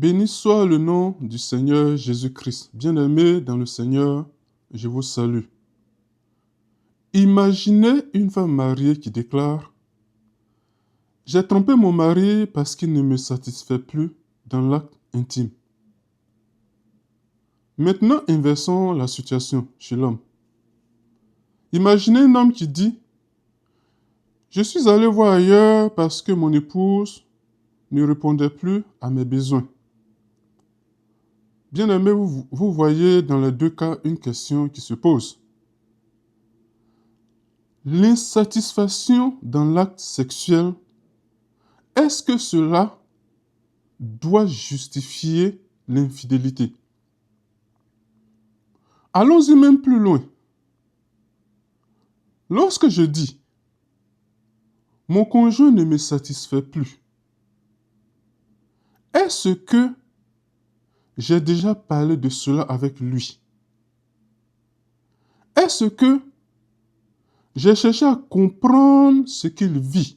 Béni soit le nom du Seigneur Jésus-Christ. Bien-aimés dans le Seigneur, je vous salue. Imaginez une femme mariée qui déclare: j'ai trompé mon mari parce qu'il ne me satisfait plus dans l'acte intime. Maintenant, inversons la situation chez l'homme. Imaginez un homme qui dit: je suis allé voir ailleurs parce que mon épouse ne répondait plus à mes besoins. Bien-aimés, vous voyez dans les deux cas une question qui se pose. L'insatisfaction dans l'acte sexuel, est-ce que cela doit justifier l'infidélité? Allons-y même plus loin. Lorsque je dis mon conjoint ne me satisfait plus, est-ce que j'ai déjà parlé de cela avec lui? Est-ce que j'ai cherché à comprendre ce qu'il vit?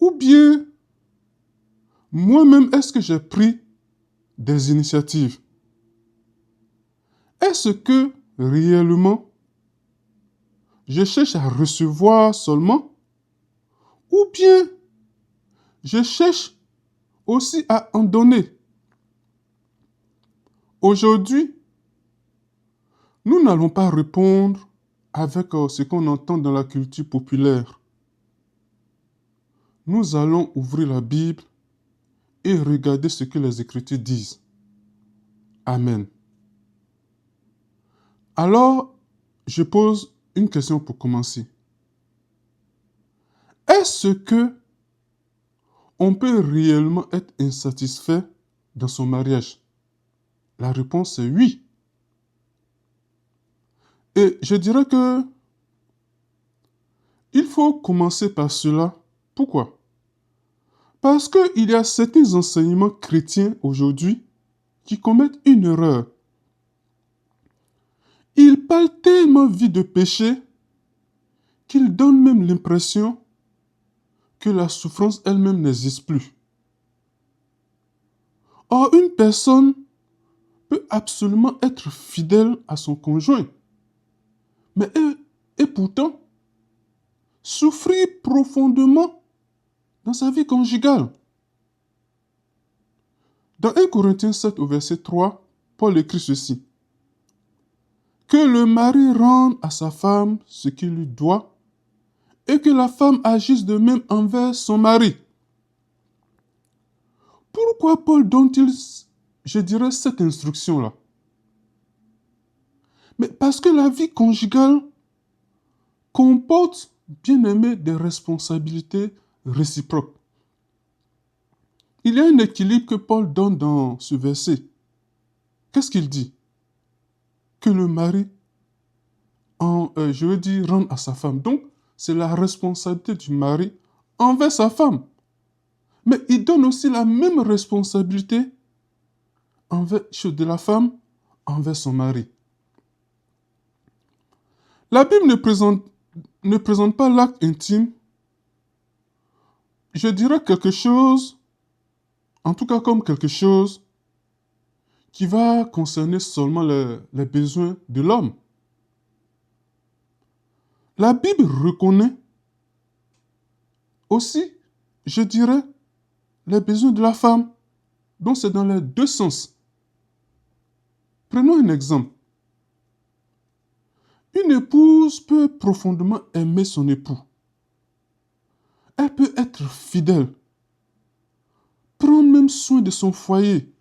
Ou bien, moi-même, est-ce que j'ai pris des initiatives? Est-ce que réellement, je cherche à recevoir seulement? Ou bien, je cherche aussi à en donner? Aujourd'hui, nous n'allons pas répondre avec ce qu'on entend dans la culture populaire. Nous allons ouvrir la Bible et regarder ce que les Écritures disent. Amen. Alors, je pose une question pour commencer. Est-ce que on peut réellement être insatisfait dans son mariage? La réponse est oui. Et je dirais que il faut commencer par cela. Pourquoi? Parce qu'il y a certains enseignements chrétiens aujourd'hui qui commettent une erreur. Ils parlent tellement vite de péché qu'ils donnent même l'impression que la souffrance elle-même n'existe plus. Or, une personne peut absolument être fidèle à son conjoint, mais et pourtant souffrir profondément dans sa vie conjugale. Dans 1 Corinthiens 7 au verset 3, Paul écrit ceci: que le mari rende à sa femme ce qu'il lui doit et que la femme agisse de même envers son mari. Pourquoi Paul donne-t-il, je dirais, cette instruction-là? Mais parce que la vie conjugale comporte, bien aimé, des responsabilités réciproques. Il y a un équilibre que Paul donne dans ce verset. Qu'est-ce qu'il dit? Que le mari, je veux dire, rende à sa femme. Donc, c'est la responsabilité du mari envers sa femme. Mais il donne aussi la même responsabilité de la femme envers son mari. La Bible ne présente pas l'acte intime, je dirais quelque chose, en tout cas comme quelque chose qui va concerner seulement les besoins de l'homme. La Bible reconnaît aussi, je dirais, les besoins de la femme. Donc c'est dans les deux sens. Prenons un exemple. Une épouse peut profondément aimer son époux. Elle peut être fidèle, prendre même soin de son foyer.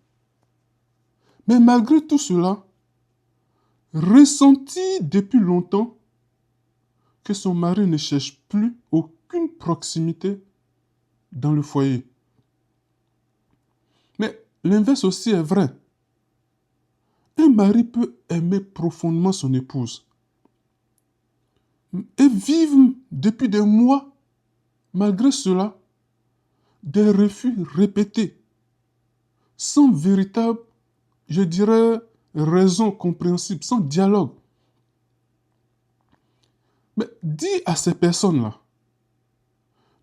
Mais malgré tout cela, ressentir depuis longtemps que son mari ne cherche plus aucune proximité dans le foyer. Mais l'inverse aussi est vrai. Un mari peut aimer profondément son épouse et vivre depuis des mois, malgré cela, des refus répétés, sans véritable, je dirais, raison compréhensible, sans dialogue. Mais dis à ces personnes-là,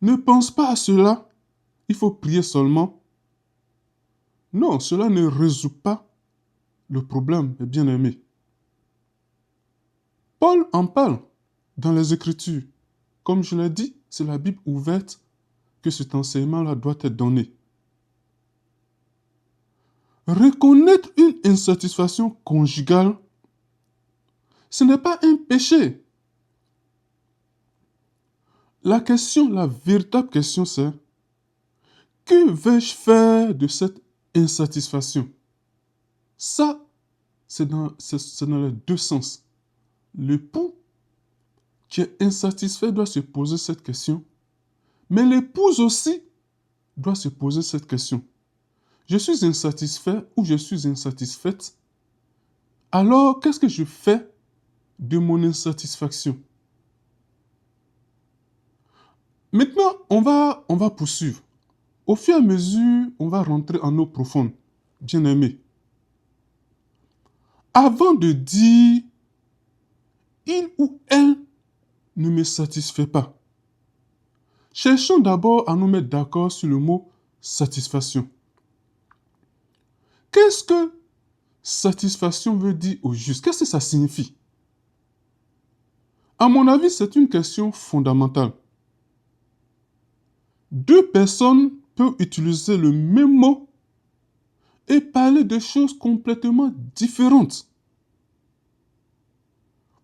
ne pense pas à cela, il faut prier seulement. Non, cela ne résout pas le problème, mes bien-aimés. Paul en parle dans les Écritures. Comme je l'ai dit, c'est la Bible ouverte que cet enseignement-là doit être donné. Reconnaître une insatisfaction conjugale, ce n'est pas un péché. La véritable question, c'est que vais-je faire de cette insatisfaction? Ça, c'est dans les deux sens. L'époux qui est insatisfait doit se poser cette question, mais l'épouse aussi doit se poser cette question. Je suis insatisfait ou je suis insatisfaite. Alors, qu'est-ce que je fais de mon insatisfaction? Maintenant, on va poursuivre. Au fur et à mesure, on va rentrer en eau profonde. Bien-aimé. Avant de dire il ou elle ne me satisfait pas, cherchons d'abord à nous mettre d'accord sur le mot satisfaction. Qu'est-ce que satisfaction veut dire au juste? Qu'est-ce que ça signifie? À mon avis, c'est une question fondamentale. Deux personnes peuvent utiliser le même mot et parler de choses complètement différentes.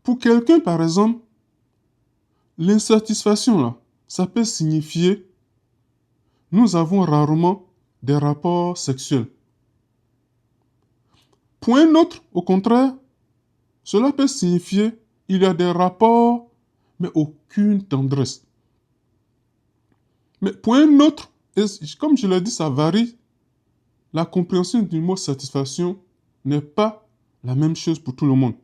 Pour quelqu'un, par exemple, l'insatisfaction, là, ça peut signifier nous avons rarement des rapports sexuels. Pour un autre, au contraire, cela peut signifier il y a des rapports, mais aucune tendresse. Mais pour un autre, et comme je l'ai dit, ça varie. La compréhension du mot satisfaction n'est pas la même chose pour tout le monde.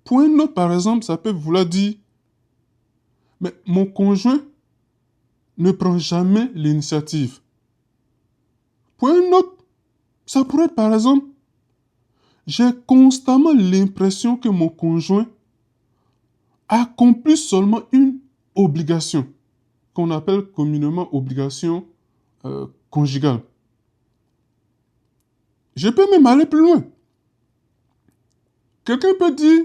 Pour un autre, par exemple, ça peut vouloir dire mais mon conjoint ne prend jamais l'initiative. Pour un autre, ça pourrait être par exemple j'ai constamment l'impression que mon conjoint accomplit seulement une obligation, qu'on appelle communément obligation conjugale. Je peux même aller plus loin. Quelqu'un peut dire,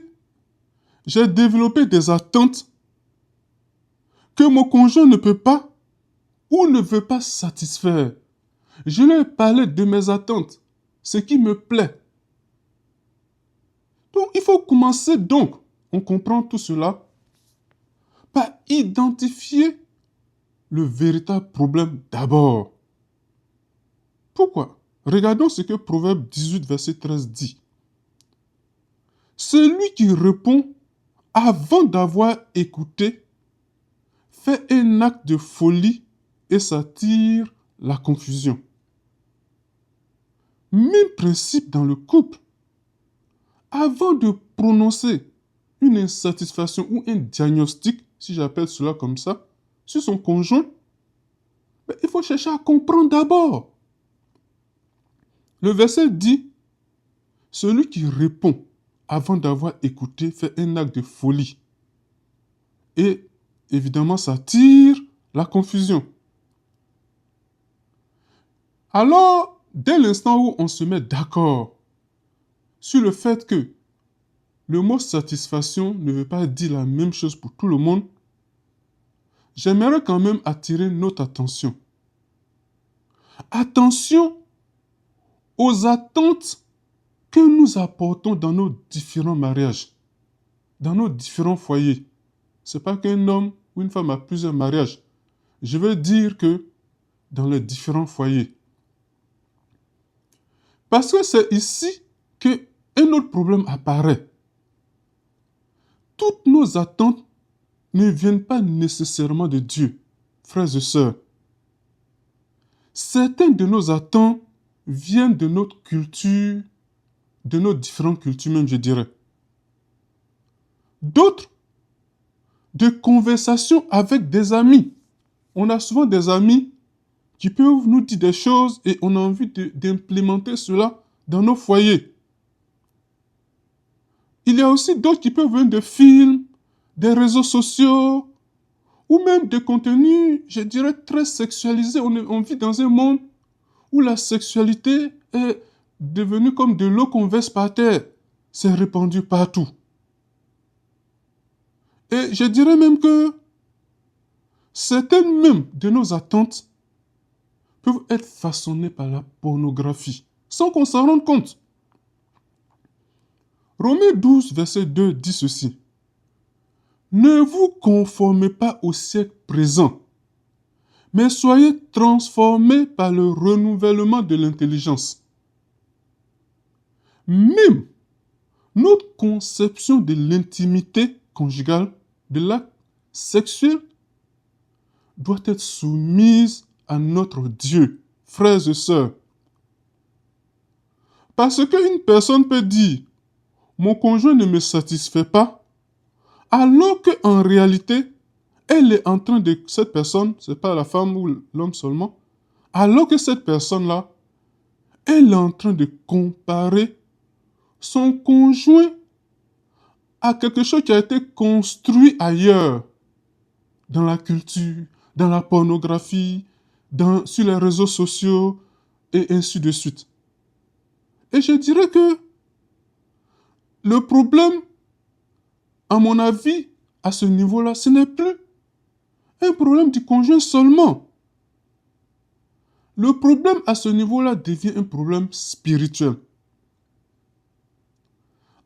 j'ai développé des attentes que mon conjoint ne peut pas ou ne veut pas satisfaire. Je lui ai parlé de mes attentes, ce qui me plaît. Donc, il faut commencer donc, on comprend tout cela, par identifier le véritable problème d'abord. Pourquoi? Regardons ce que Proverbe 18, verset 13 dit. Celui qui répond avant d'avoir écouté fait un acte de folie et s'attire la confusion. Même principe dans le couple. Avant de prononcer une insatisfaction ou un diagnostic, si j'appelle cela comme ça, sur son conjoint, il faut chercher à comprendre d'abord. Le verset dit, celui qui répond avant d'avoir écouté fait un acte de folie. Et évidemment, ça tire la confusion. Alors, dès l'instant où on se met d'accord sur le fait que le mot satisfaction ne veut pas dire la même chose pour tout le monde, j'aimerais quand même attirer notre attention. Attention aux attentes que nous apportons dans nos différents mariages, dans nos différents foyers. Ce n'est pas qu'un homme ou une femme a plusieurs mariages. Je veux dire que dans les différents foyers. Parce que c'est ici qu'un autre problème apparaît. Toutes nos attentes ne viennent pas nécessairement de Dieu, frères et sœurs. Certaines de nos attentes viennent de notre culture, de nos différentes cultures même, je dirais. D'autres, de conversations avec des amis. On a souvent des amis qui peuvent nous dire des choses et on a envie d'implémenter cela dans nos foyers. Il y a aussi d'autres qui peuvent venir de films, des réseaux sociaux, ou même de contenus, je dirais, très sexualisés. On vit dans un monde où la sexualité est devenu comme de l'eau qu'on verse par terre. C'est répandu partout. Et je dirais même que certaines même de nos attentes peuvent être façonnées par la pornographie, sans qu'on s'en rende compte. Romains 12, verset 2 dit ceci. Ne vous conformez pas au siècle présent, mais soyez transformés par le renouvellement de l'intelligence. Même notre conception de l'intimité conjugale, de l'acte sexuel, doit être soumise à notre Dieu, frères et sœurs. Parce qu'une personne peut dire, mon conjoint ne me satisfait pas, alors qu'en réalité, elle est en train de, cette personne, c'est pas la femme ou l'homme seulement, alors que cette personne-là, elle est en train de comparer son conjoint à quelque chose qui a été construit ailleurs, dans la culture, dans la pornographie, sur les réseaux sociaux, et ainsi de suite. Et je dirais que le problème, à mon avis, à ce niveau-là, ce n'est plus un problème du conjoint seulement. Le problème à ce niveau-là devient un problème spirituel.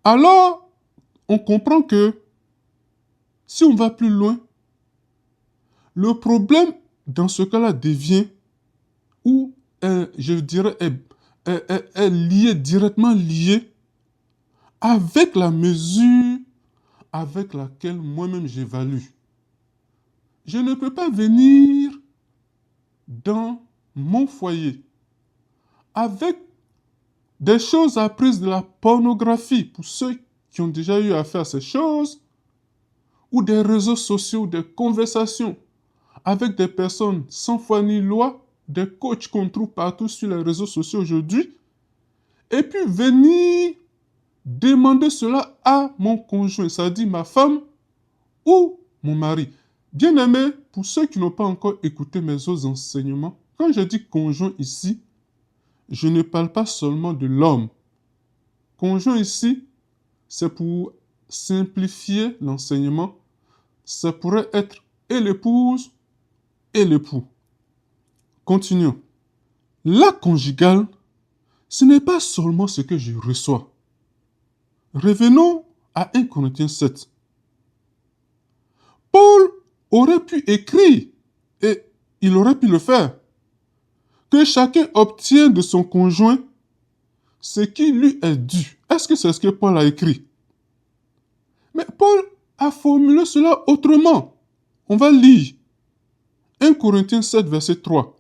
Alors, on comprend que si on va plus loin, le problème dans ce cas-là devient, ou je dirais, est lié, directement lié avec la mesure avec laquelle moi-même j'évalue. Je ne peux pas venir dans mon foyer avec des choses apprises de la pornographie, pour ceux qui ont déjà eu affaire à ces choses, ou des réseaux sociaux, des conversations avec des personnes sans foi ni loi, des coachs qu'on trouve partout sur les réseaux sociaux aujourd'hui, et puis venir demander cela à mon conjoint, c'est-à-dire ma femme ou mon mari. Bien aimé, pour ceux qui n'ont pas encore écouté mes autres enseignements, quand je dis conjoint ici, je ne parle pas seulement de l'homme. Conjoint ici, c'est pour simplifier l'enseignement. Ça pourrait être et l'épouse et l'époux. Continuons. L'acte conjugal, ce n'est pas seulement ce que je reçois. Revenons à 1 Corinthiens 7. Paul aurait pu écrire, et il aurait pu le faire, que chacun obtient de son conjoint ce qui lui est dû. Est-ce que c'est ce que Paul a écrit? Mais Paul a formulé cela autrement. On va lire 1 Corinthiens 7, verset 3.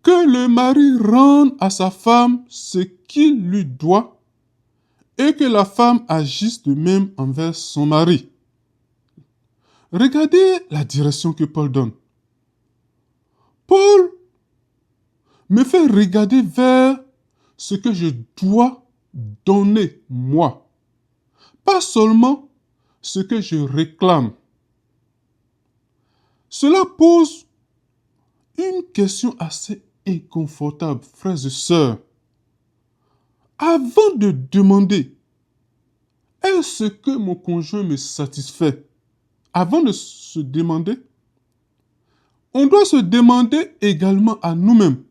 Que le mari rende à sa femme ce qu'il lui doit et que la femme agisse de même envers son mari. Regardez la direction que Paul donne. Paul me fait regarder vers ce que je dois donner moi, pas seulement ce que je réclame. Cela pose une question assez inconfortable, frères et sœurs. Avant de demander, est-ce que mon conjoint me satisfait? Avant de se demander, on doit se demander également à nous-mêmes,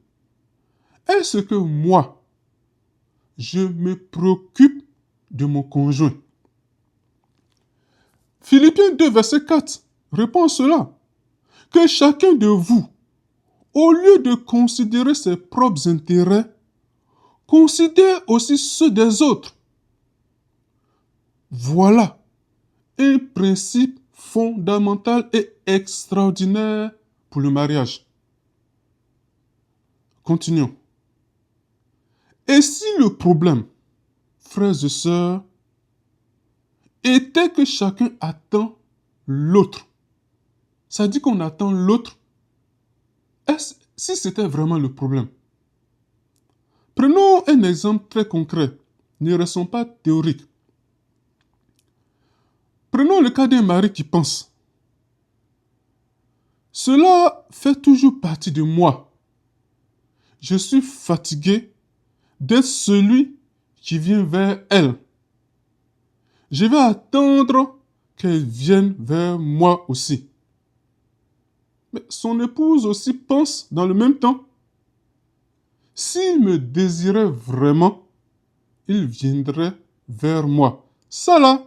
est-ce que moi, je me préoccupe de mon conjoint? Philippiens 2, verset 4 répond à cela. Que chacun de vous, au lieu de considérer ses propres intérêts, considère aussi ceux des autres. Voilà un principe fondamental et extraordinaire pour le mariage. Continuons. Et si le problème, frères et sœurs, était que chacun attend l'autre, ça dit qu'on attend l'autre, si c'était vraiment le problème? Prenons un exemple très concret, ne restons pas théoriques. Prenons le cas d'un mari qui pense. Cela fait toujours partie de moi. Je suis fatigué, d'être celui qui vient vers elle. Je vais attendre qu'elle vienne vers moi aussi. Mais son épouse aussi pense dans le même temps. S'il me désirait vraiment, il viendrait vers moi. Ça là,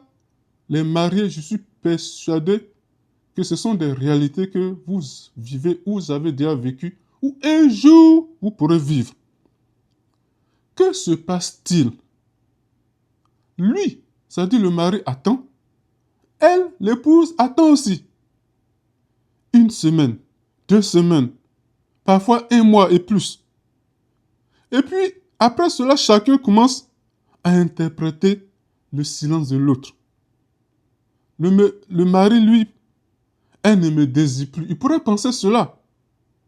les mariés, je suis persuadé que ce sont des réalités que vous vivez ou vous avez déjà vécues ou un jour vous pourrez vivre. Que se passe-t-il? Lui, c'est-à-dire le mari attend, elle, l'épouse, attend aussi. Une semaine, 2 semaines, parfois un mois et plus. Et puis, après cela, chacun commence à interpréter le silence de l'autre. Le mari, lui, elle ne me désire plus. Il pourrait penser cela.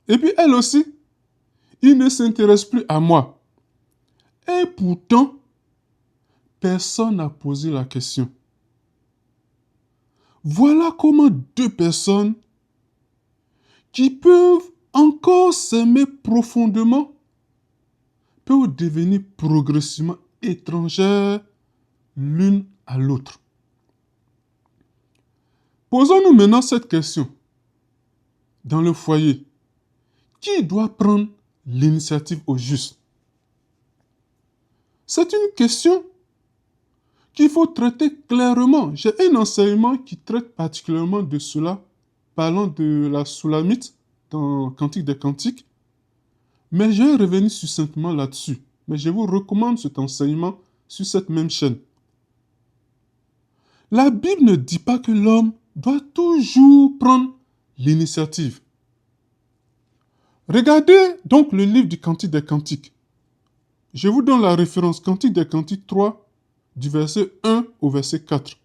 Et puis elle aussi, il ne s'intéresse plus à moi. Et pourtant, personne n'a posé la question. Voilà comment deux personnes qui peuvent encore s'aimer profondément peuvent devenir progressivement étrangères l'une à l'autre. Posons-nous maintenant cette question. Dans le foyer, qui doit prendre l'initiative au juste? C'est une question qu'il faut traiter clairement. J'ai un enseignement qui traite particulièrement de cela, parlant de la Soulamite dans Cantique des Cantiques, mais je vais revenir succinctement là-dessus. Mais je vous recommande cet enseignement sur cette même chaîne. La Bible ne dit pas que l'homme doit toujours prendre l'initiative. Regardez donc le livre du Cantique des Cantiques. Je vous donne la référence Cantique des Cantiques 3, du verset 1 au verset 4.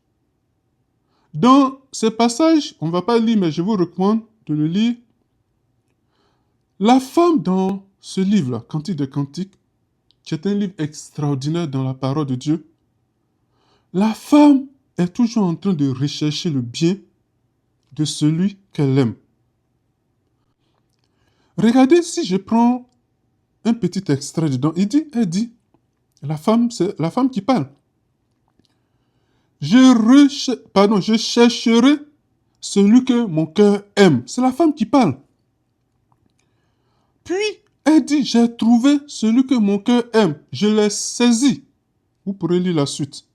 Dans ces passages, on ne va pas lire, mais je vous recommande de le lire. La femme dans ce livre-là, Cantique des Cantiques, qui est un livre extraordinaire dans la parole de Dieu, la femme est toujours en train de rechercher le bien de celui qu'elle aime. Regardez si je prends un petit extrait dedans. Elle dit, c'est la femme qui parle. Je chercherai celui que mon cœur aime. C'est la femme qui parle. Puis, elle dit, j'ai trouvé celui que mon cœur aime. Je l'ai saisi. Vous pourrez lire la suite.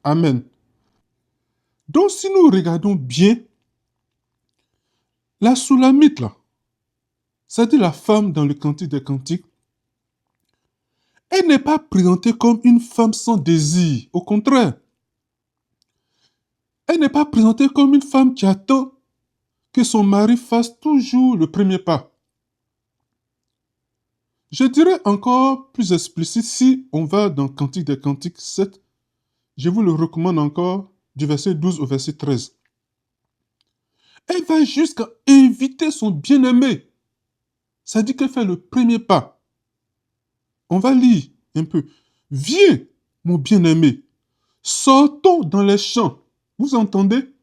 Amen. Donc, si nous regardons bien, la Soulamite, là, c'est-à-dire la femme dans le Cantique des Cantiques, elle n'est pas présentée comme une femme sans désir. Au contraire, elle n'est pas présentée comme une femme qui attend que son mari fasse toujours le premier pas. Je dirais encore plus explicite si on va dans Cantique des Cantiques 7. Je vous le recommande encore du verset 12 au verset 13. Elle va jusqu'à inviter son bien-aimé. Ça dit qu'elle fait le premier pas. On va lire un peu. Viens, mon bien-aimé, sortons dans les champs. Vous entendez?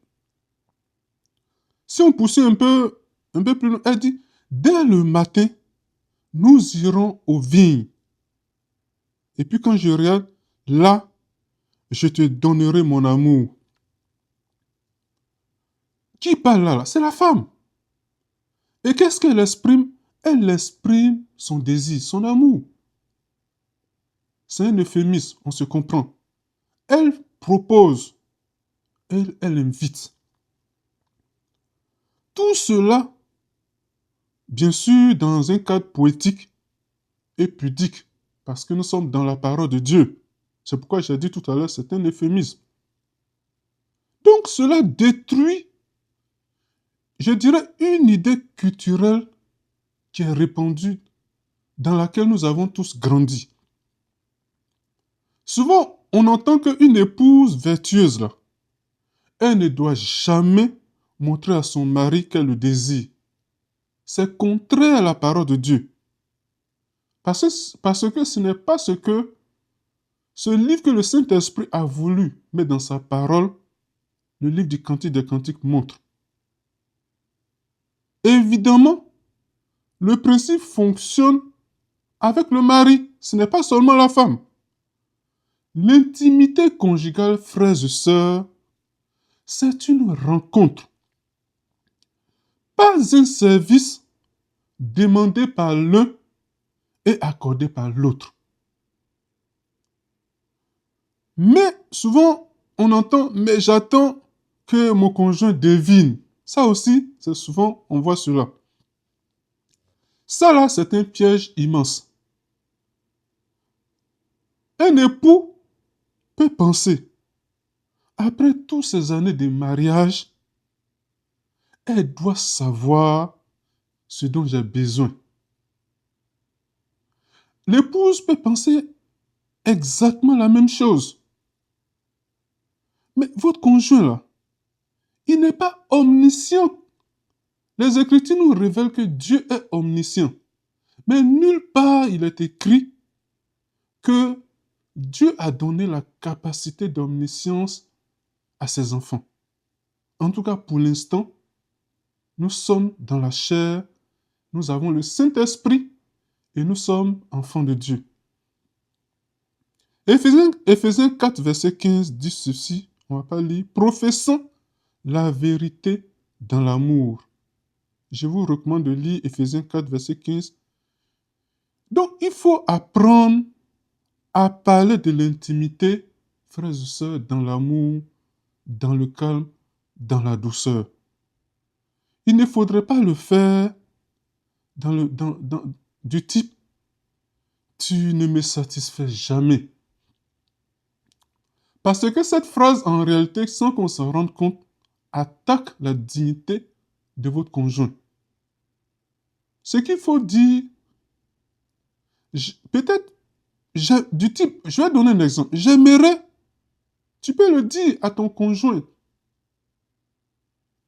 Si on poussait un peu plus loin, elle dit, dès le matin, nous irons aux vignes. Et puis quand je regarde, là, je te donnerai mon amour. Qui parle là? C'est la femme. Et qu'est-ce qu'elle exprime? Elle exprime son désir, son amour. C'est un euphémisme, on se comprend. Elle propose, elle invite. Tout cela, bien sûr, dans un cadre poétique et pudique, parce que nous sommes dans la parole de Dieu. C'est pourquoi j'ai dit tout à l'heure, c'est un euphémisme. Donc cela détruit, je dirais, une idée culturelle qui est répandue, dans laquelle nous avons tous grandi. Souvent, on entend qu'une épouse vertueuse, là, elle ne doit jamais montrer à son mari qu'elle le désire. C'est contraire à la parole de Dieu. Parce que ce n'est pas ce que ce livre que le Saint-Esprit a voulu mettre dans sa parole, le livre du Cantique des Cantiques montre. Évidemment, le principe fonctionne avec le mari. ce n'est pas seulement la femme. L'intimité conjugale, frères et sœurs, c'est une rencontre, pas un service demandé par l'un et accordé par l'autre. Mais souvent, on entend, mais j'attends que mon conjoint devine. Ça aussi, c'est souvent, on voit cela. Ça là, c'est un piège immense. Un époux peut penser, après toutes ces années de mariage, elle doit savoir ce dont j'ai besoin. L'épouse peut penser exactement la même chose. Mais votre conjoint là, il n'est pas omniscient. Les Écritures nous révèlent que Dieu est omniscient. Mais nulle part il est écrit que Dieu a donné la capacité d'omniscience à ses enfants. En tout cas, pour l'instant, nous sommes dans la chair, nous avons le Saint-Esprit et nous sommes enfants de Dieu. Éphésiens 4, verset 15 dit ceci, on ne va pas lire, professons la vérité dans l'amour. Je vous recommande de lire Éphésiens 4, verset 15. Donc, il faut apprendre à parler de l'intimité, frères et sœurs, dans l'amour, dans le calme, dans la douceur. Il ne faudrait pas le faire du type « tu ne me satisfais jamais ». Parce que cette phrase, en réalité, sans qu'on s'en rende compte, attaque la dignité de votre conjoint. Ce qu'il faut dire, peut-être, du type, je vais donner un exemple. J'aimerais, tu peux le dire à ton conjoint,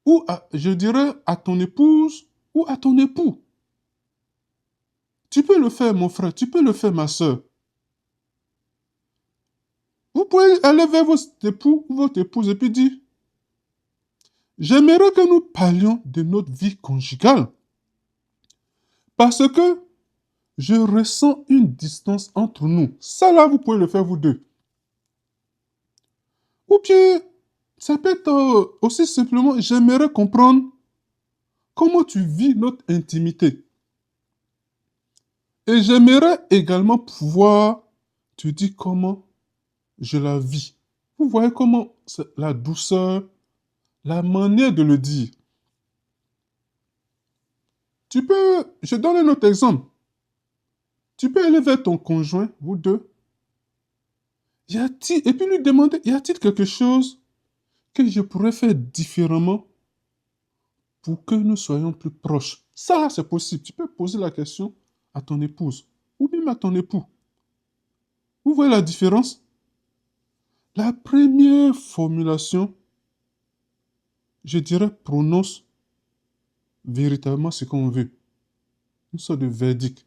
ou je dirais à ton épouse, ou à ton époux. Tu peux le faire, mon frère, tu peux le faire, ma soeur. Vous pouvez aller vers votre époux ou votre épouse et puis dire, j'aimerais que nous parlions de notre vie conjugale. Parce que je ressens une distance entre nous. Ça là, vous pouvez le faire vous deux. Ou bien, ça peut être aussi simplement, j'aimerais comprendre comment tu vis notre intimité. Et j'aimerais également pouvoir te dire comment je la vis. Vous voyez comment la douceur, la manière de le dire. Je donne un autre exemple. Tu peux aller vers ton conjoint, vous deux. Et puis lui demander, y a-t-il quelque chose que je pourrais faire différemment pour que nous soyons plus proches? Ça, c'est possible. Tu peux poser la question à ton épouse ou même à ton époux. Vous voyez la différence? La première formulation, je dirais, prononce véritablement ce qu'on veut. Une sorte de verdict.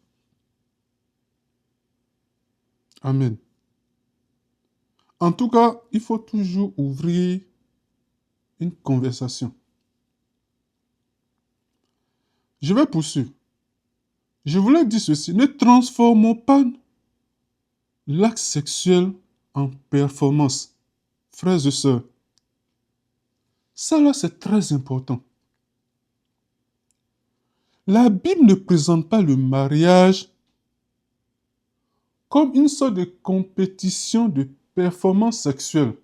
Amen. En tout cas, il faut toujours ouvrir une conversation. Je vais poursuivre. Je voulais dire ceci. Ne transformons pas l'acte sexuel en performance. Frères et sœurs. Ça là, c'est très important. La Bible ne présente pas le mariage comme une sorte de compétition de performance sexuelle.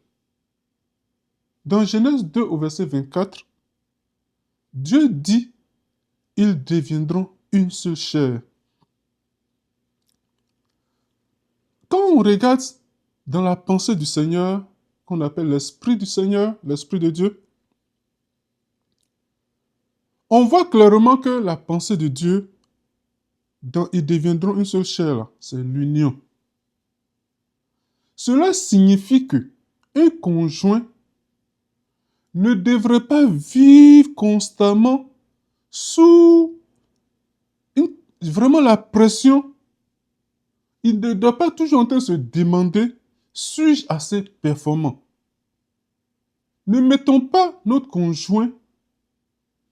Dans Genèse 2 au verset 24, Dieu dit, ils deviendront une seule chair. Quand on regarde dans la pensée du Seigneur, qu'on appelle l'Esprit du Seigneur, l'Esprit de Dieu, on voit clairement que la pensée de Dieu, ils deviendront une seule chair, c'est l'union. Cela signifie que un conjoint ne devrait pas vivre constamment sous vraiment la pression. Il ne doit pas toujours en train de se demander, suis-je assez performant? Ne mettons pas notre conjoint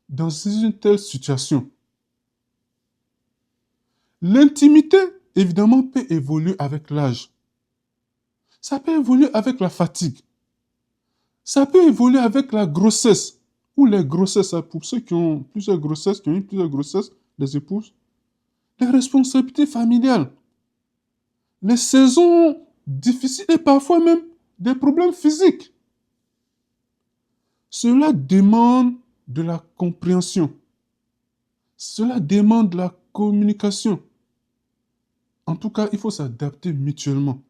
dans une telle situation. L'intimité, évidemment, peut évoluer avec l'âge. Ça peut évoluer avec la fatigue. Ça peut évoluer avec la grossesse. Ou les grossesses, hein, pour ceux qui ont plusieurs grossesses, qui ont eu plusieurs grossesses, les épouses. Les responsabilités familiales. Les saisons difficiles et parfois même des problèmes physiques. Cela demande de la compréhension. Cela demande de la communication. En tout cas, il faut s'adapter mutuellement.